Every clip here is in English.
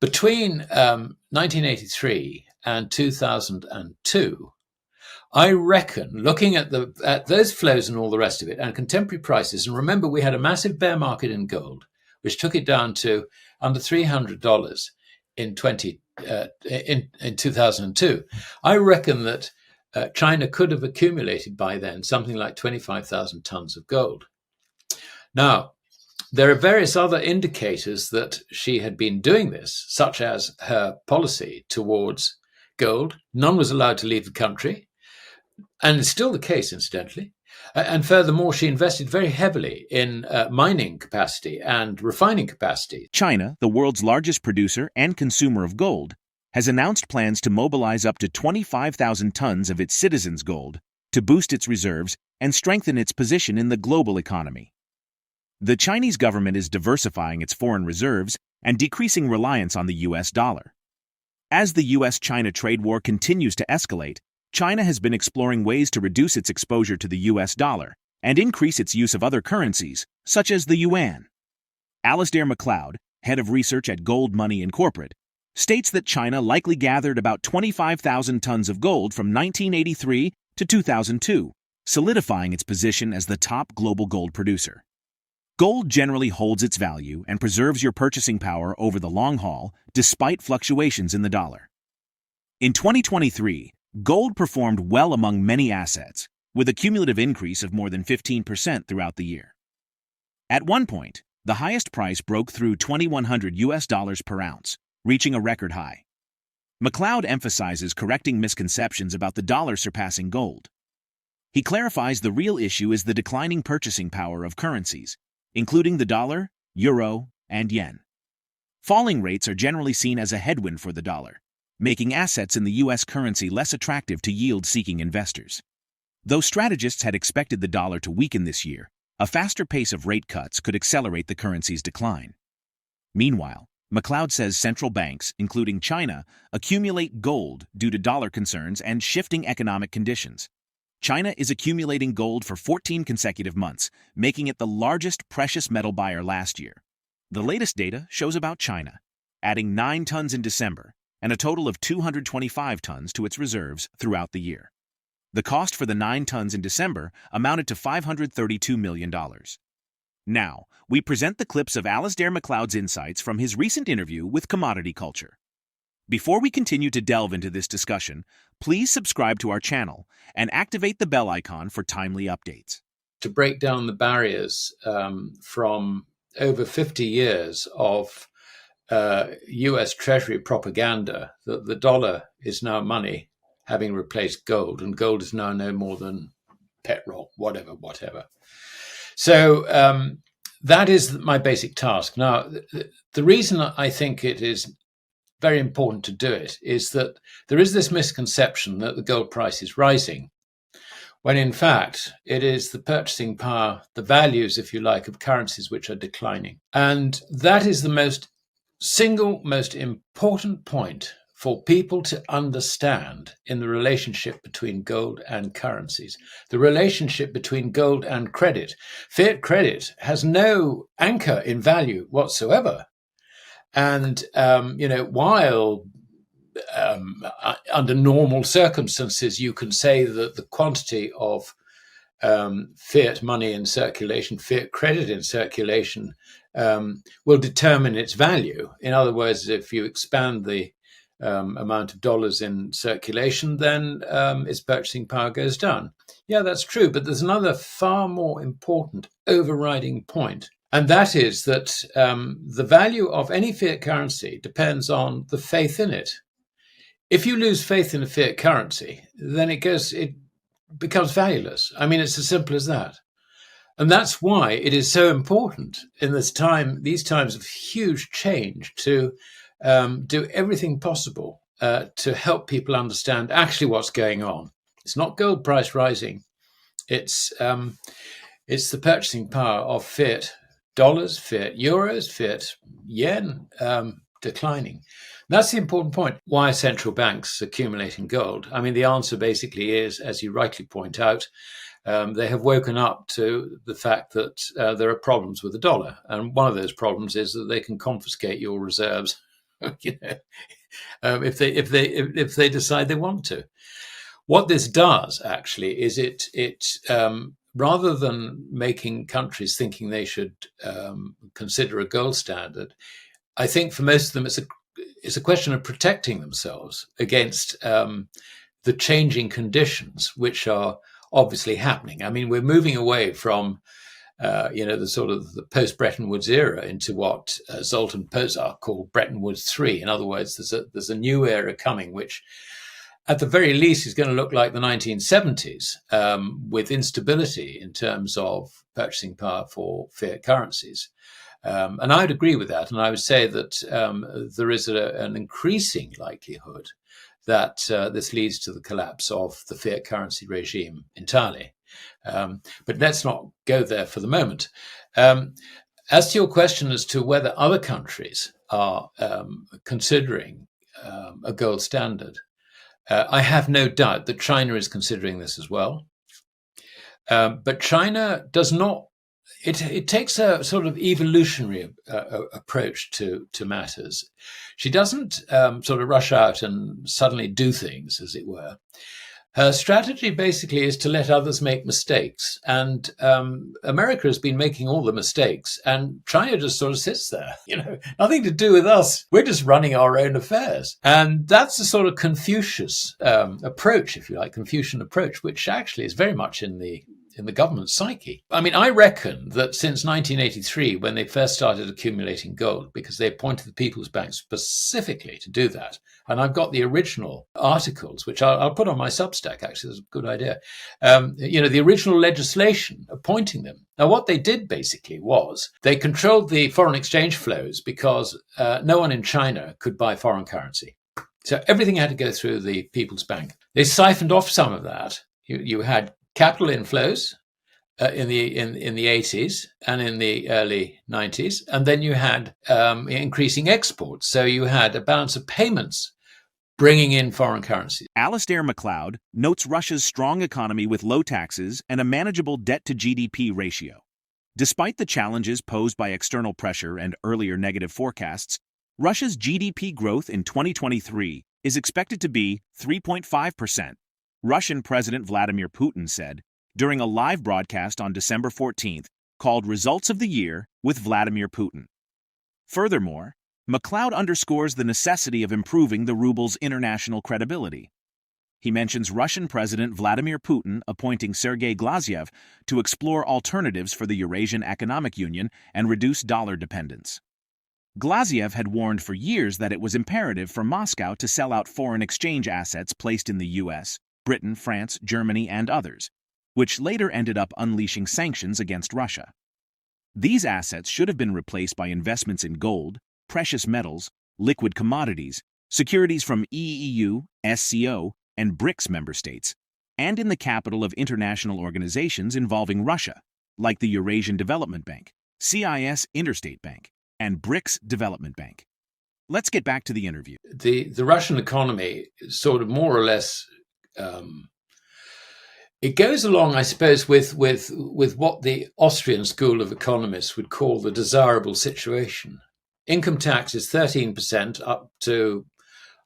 Between 1983 and 2002, I reckon, looking at those flows and all the rest of it, and contemporary prices, and remember we had a massive bear market in gold, which took it down to under $300 in 2002. I reckon that China could have accumulated by then something like 25,000 tons of gold. Now, there are various other indicators that she had been doing this, such as her policy towards gold. None was allowed to leave the country. And it's still the case, incidentally. And furthermore, she invested very heavily in mining capacity and refining capacity. China, the world's largest producer and consumer of gold, has announced plans to mobilize up to 25,000 tons of its citizens' gold to boost its reserves and strengthen its position in the global economy. The Chinese government is diversifying its foreign reserves and decreasing reliance on the US dollar. As the US-China trade war continues to escalate, China has been exploring ways to reduce its exposure to the US dollar and increase its use of other currencies, such as the yuan. Alasdair Macleod, head of research at Gold Money Incorporated, states that China likely gathered about 25,000 tons of gold from 1983 to 2002, solidifying its position as the top global gold producer. Gold generally holds its value and preserves your purchasing power over the long haul, despite fluctuations in the dollar. In 2023, gold performed well among many assets, with a cumulative increase of more than 15% throughout the year. At one point, the highest price broke through $2,100 per ounce, reaching a record high. Macleod emphasizes correcting misconceptions about the dollar surpassing gold. He clarifies the real issue is the declining purchasing power of currencies, including the dollar, euro, and yen. Falling rates are generally seen as a headwind for the dollar, making assets in the U.S. currency less attractive to yield-seeking investors. Though strategists had expected the dollar to weaken this year, a faster pace of rate cuts could accelerate the currency's decline. Meanwhile, Macleod says central banks, including China, accumulate gold due to dollar concerns and shifting economic conditions. China is accumulating gold for 14 consecutive months, making it the largest precious metal buyer last year. The latest data shows about China, adding 9 tons in December, and a total of 225 tons to its reserves throughout the year. The cost for the 9 tons in December amounted to $532 million. Now, we present the clips of Alasdair Macleod's insights from his recent interview with Commodity Culture. Before we continue to delve into this discussion, please subscribe to our channel and activate the bell icon for timely updates. To break down the barriers from over 50 years of US Treasury propaganda that the dollar is now money, having replaced gold, and gold is now no more than pet rock, whatever. So that is my basic task. Now, the reason I think it is very important to do it is that there is this misconception that the gold price is rising, when in fact it is the purchasing power, the values, if you like, of currencies which are declining. And that is the single most important point for people to understand in the relationship between gold and currencies, the relationship between gold and credit. Fiat credit has no anchor in value whatsoever. And, while under normal circumstances, you can say that the quantity of fiat money in circulation, fiat credit in circulation, will determine its value. In other words, if you expand the amount of dollars in circulation, then its purchasing power goes down. Yeah, that's true. But there's another far more important overriding point. And that is that the value of any fiat currency depends on the faith in it. If you lose faith in a fiat currency, then it becomes valueless. I mean, it's as simple as that. And that's why it is so important in these times of huge change, to do everything possible to help people understand actually what's going on. It's not gold price rising. It's the purchasing power of fiat dollars, fiat euros, fiat yen declining. That's the important point. Why are central banks accumulating gold? I mean, the answer basically is, as you rightly point out, they have woken up to the fact that there are problems with the dollar. And one of those problems is that they can confiscate your reserves you know, if they decide they want to. What this does actually is it rather than making countries thinking they should consider a gold standard, I think for most of them it's a question of protecting themselves against the changing conditions which are obviously happening. I mean, we're moving away from the sort of the post-Bretton Woods era into what Zoltan Pozsar called Bretton Woods 3. In other words, there's a new era coming, which at the very least is going to look like the 1970s, with instability in terms of purchasing power for fiat currencies. And I would agree with that. And I would say that there is an increasing likelihood that this leads to the collapse of the fiat currency regime entirely. But let's not go there for the moment. As to your question as to whether other countries are considering a gold standard, I have no doubt that China is considering this as well. But China does not. It takes a sort of evolutionary approach to matters. She doesn't sort of rush out and suddenly do things, as it were. Her strategy basically is to let others make mistakes. And America has been making all the mistakes, and China just sort of sits there, nothing to do with us. We're just running our own affairs. And that's the sort of Confucius approach, if you like, Confucian approach, which actually is very much in the government psyche. I mean, I reckon that since 1983, when they first started accumulating gold, because they appointed the People's Bank specifically to do that, and I've got the original articles, which I'll put on my Substack, actually, that's a good idea, the original legislation appointing them. Now, what they did basically was they controlled the foreign exchange flows because no one in China could buy foreign currency. So everything had to go through the People's Bank. They siphoned off some of that. You had capital inflows in the 80s and in the early 90s, and then you had increasing exports. So you had a balance of payments bringing in foreign currencies. Alasdair Macleod notes Russia's strong economy with low taxes and a manageable debt-to-GDP ratio. Despite the challenges posed by external pressure and earlier negative forecasts, Russia's GDP growth in 2023 is expected to be 3.5%. Russian President Vladimir Putin said during a live broadcast on December 14th called Results of the Year with Vladimir Putin. Furthermore, Macleod underscores the necessity of improving the ruble's international credibility. He mentions Russian President Vladimir Putin appointing Sergei Glazyev to explore alternatives for the Eurasian Economic Union and reduce dollar dependence. Glazyev had warned for years that it was imperative for Moscow to sell out foreign exchange assets placed in the U.S., Britain, France, Germany, and others, which later ended up unleashing sanctions against Russia. These assets should have been replaced by investments in gold, precious metals, liquid commodities, securities from EEU, SCO, and BRICS member states, and in the capital of international organizations involving Russia, like the Eurasian Development Bank, CIS Interstate Bank, and BRICS Development Bank. Let's get back to the interview. The Russian economy sort of more or less it goes along, I suppose, with what the Austrian School of Economists would call the desirable situation. Income tax is 13% up to,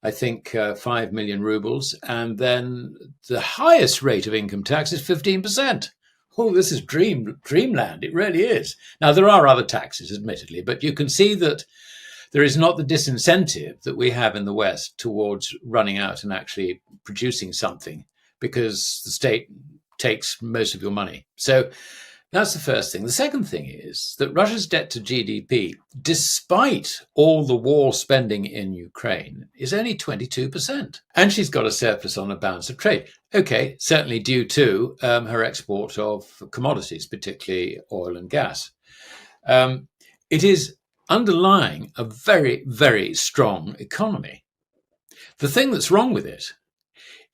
I think, 5 million rubles. And then the highest rate of income tax is 15%. Oh, this is dreamland. It really is. Now, there are other taxes, admittedly, but you can see that there is not the disincentive that we have in the West towards running out and actually producing something because the state takes most of your money. So that's the first thing. The second thing is that Russia's debt to GDP, despite all the war spending in Ukraine, is only 22%. And she's got a surplus on a balance of trade. Okay, certainly due to her export of commodities, particularly oil and gas. It is underlying a very, very strong economy. The thing that's wrong with it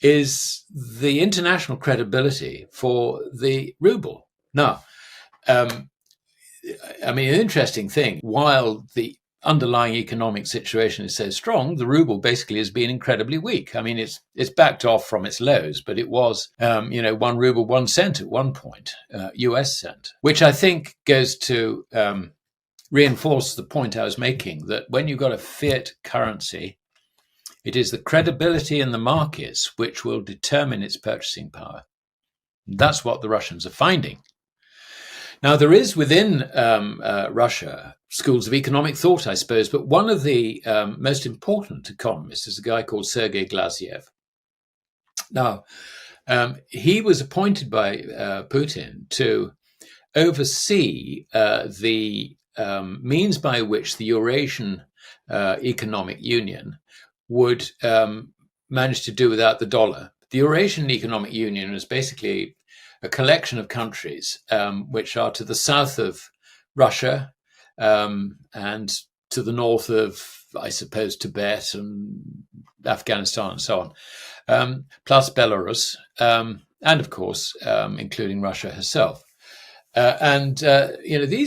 is the international credibility for the ruble. Now, an interesting thing, while the underlying economic situation is so strong, the ruble basically has been incredibly weak. I mean, it's backed off from its lows, but it was, 1 ruble, 1 cent at one point, US cent, which I think goes to reinforce the point I was making, that when you've got a fiat currency, it is the credibility in the markets which will determine its purchasing power. That's what the Russians are finding. Now, there is within Russia schools of economic thought, I suppose, but one of the most important economists is a guy called Sergei Glaziev. Now, he was appointed by Putin to oversee the means by which the Eurasian Economic Union would manage to do without the dollar. The Eurasian Economic Union is basically a collection of countries which are to the south of Russia and to the north of, I suppose, Tibet and Afghanistan and so on, plus Belarus, and of course, including Russia herself.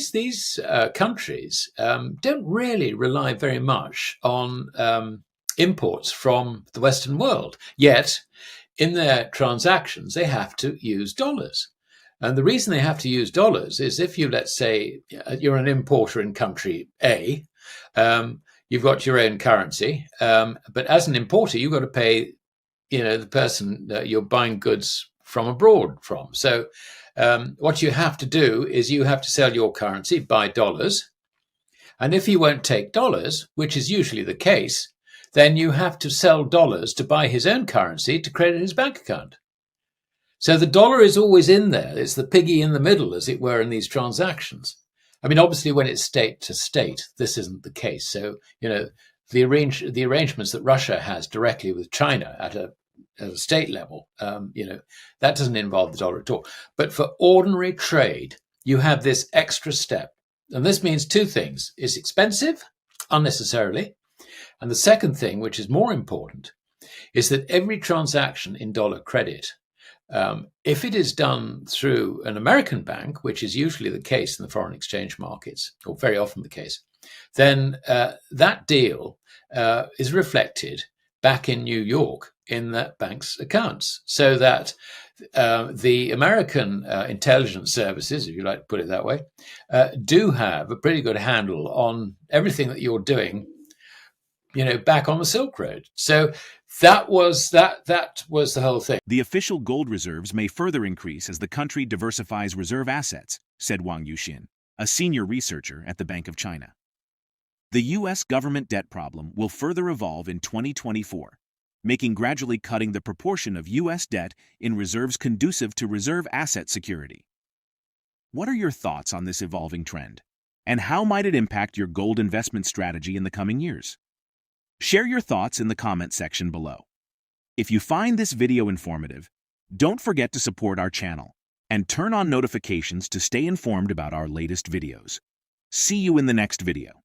These countries don't really rely very much on imports from the Western world. Yet, in their transactions, they have to use dollars. And the reason they have to use dollars is if you, let's say, you're an importer in country A, you've got your own currency, but as an importer, you've got to pay, the person that you're buying goods from abroad from. So what you have to do is you have to sell your currency, buy dollars. And if he won't take dollars, which is usually the case, then you have to sell dollars to buy his own currency to credit his bank account. So the dollar is always in there. It's the piggy in the middle, as it were, in these transactions. I mean, obviously, when it's state to state, this isn't the case. So, the arrangements that Russia has directly with China at a state level, that doesn't involve the dollar at all. But for ordinary trade, you have this extra step. And this means two things. It's expensive, unnecessarily. And the second thing, which is more important, is that every transaction in dollar credit, if it is done through an American bank, which is usually the case in the foreign exchange markets, or very often the case, then that deal is reflected back in New York in that bank's accounts, so that the American intelligence services, if you like to put it that way, do have a pretty good handle on everything that you're doing, back on the Silk Road. So that was the whole thing. The official gold reserves may further increase as the country diversifies reserve assets, said Wang Yuxin, a senior researcher at the Bank of China. The U.S. government debt problem will further evolve in 2024, making gradually cutting the proportion of U.S. debt in reserves conducive to reserve asset security. What are your thoughts on this evolving trend? And how might it impact your gold investment strategy in the coming years? Share your thoughts in the comment section below. If you find this video informative, don't forget to support our channel and turn on notifications to stay informed about our latest videos. See you in the next video.